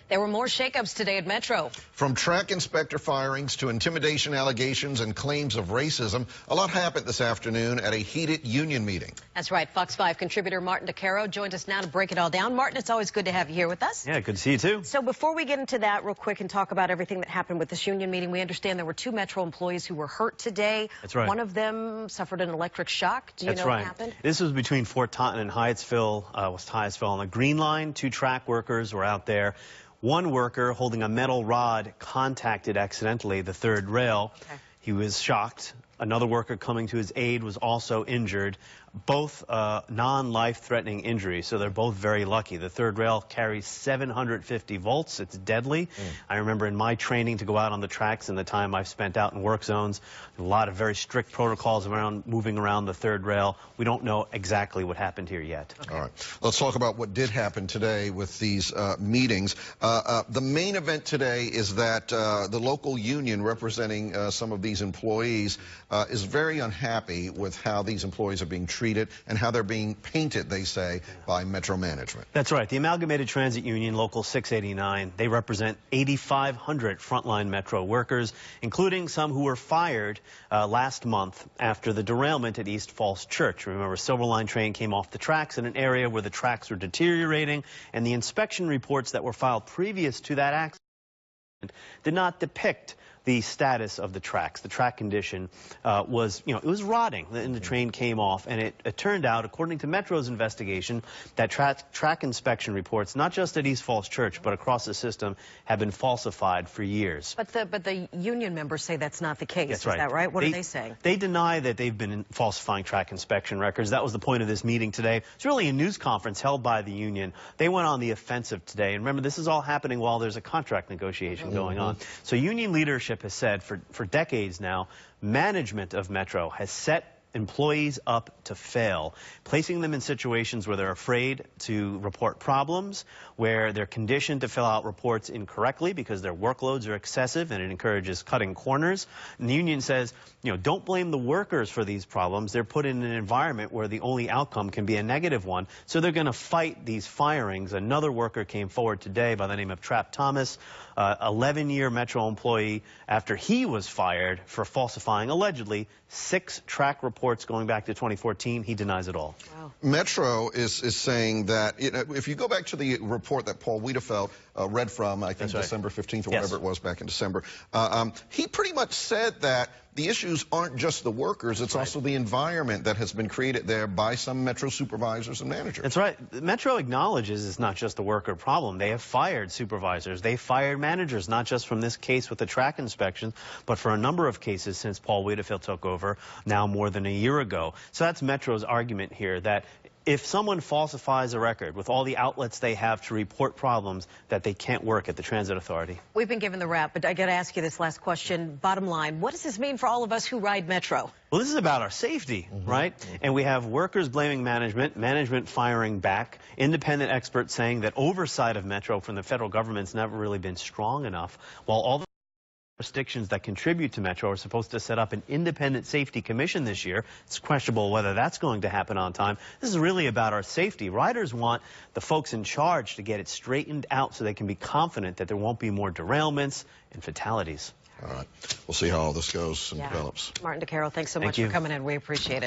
There were more shakeups today at Metro. From track inspector firings to intimidation allegations and claims of racism, a lot happened this afternoon at a heated union meeting. That's right. Fox 5 contributor Martin DiCaro joins us now to break it all down. Martin, it's always good to have you here with us. Yeah, good to see you too. So before we get into that real quick and talk about everything that happened with this union meeting, we understand there were 2 Metro employees who were hurt today. That's right. One of them suffered an electric shock. Do you know what happened? This was between Fort Taunton and Hyattsville, on the Green Line. 2 track workers were out there. One worker holding a metal rod contacted accidentally the third rail. Okay. He was shocked. Another worker coming to his aid was also injured. Both non-life-threatening injuries, so they're both very lucky. The third rail carries 750 volts. It's deadly. I remember in my training to go out on the tracks and the time I've spent out in work zones, a lot of very strict protocols around moving around the third rail. We don't know exactly what happened here yet. Okay. All right. Let's talk about what did happen today with these meetings. The main event today is that the local union representing some of these employees is very unhappy with how these employees are being treated and how they're being painted, they say, by Metro management. That's right. The Amalgamated Transit Union, Local 689, they represent 8,500 frontline Metro workers, including some who were fired last month after the derailment at East Falls Church. Remember, Silver Line train came off the tracks in an area where the tracks were deteriorating, and the inspection reports that were filed previous to that accident did not depict the status of the tracks. The track condition was, it was rotting, and the train came off. And it turned out, according to Metro's investigation, that track inspection reports, not just at East Falls Church, but across the system, have been falsified for years. But the union members say that's not the case. That's right. Is that right? What are they saying? They deny that they've been falsifying track inspection records. That was the point of this meeting today. It's really a news conference held by the union. They went on the offensive today. And remember, this is all happening while there's a contract negotiation going on. So union leadership has said for decades now, management of Metro has set employees up to fail, placing them in situations where they're afraid to report problems, where they're conditioned to fill out reports incorrectly because their workloads are excessive and it encourages cutting corners. And the union says, don't blame the workers for these problems. They're put in an environment where the only outcome can be a negative one. So they're going to fight these firings. Another worker came forward today by the name of Trap Thomas, 11-year Metro employee, after he was fired for falsifying, allegedly, 6 track reports going back to 2014. He denies it all. Wow. Metro is saying that, if you go back to the report that Paul Wiedefeld read from, I think December 15th or whatever it was back in December, he pretty much said that the issues aren't just the workers, it's also the environment that has been created there by some Metro supervisors and managers. That's right. Metro acknowledges it's not just the worker problem. They have fired supervisors. They fired managers, not just from this case with the track inspections, but for a number of cases since Paul Wiedefeld took over, now more than a year ago. So that's Metro's argument here, that if someone falsifies a record with all the outlets they have to report problems, that they can't work at the Transit Authority. We've been given the wrap, but I got to ask you this last question. Bottom line, what does this mean for all of us who ride Metro? Well, this is about our safety, right? And we have workers blaming management firing back, independent experts saying that oversight of Metro from the federal government's never really been strong enough, while all the jurisdictions that contribute to Metro are supposed to set up an independent safety commission this year. It's questionable whether that's going to happen on time. This is really about our safety. Riders want the folks in charge to get it straightened out so they can be confident that there won't be more derailments and fatalities. All right. We'll see how all this goes and develops. Martin DiCaro, thanks so much for coming in. We appreciate it.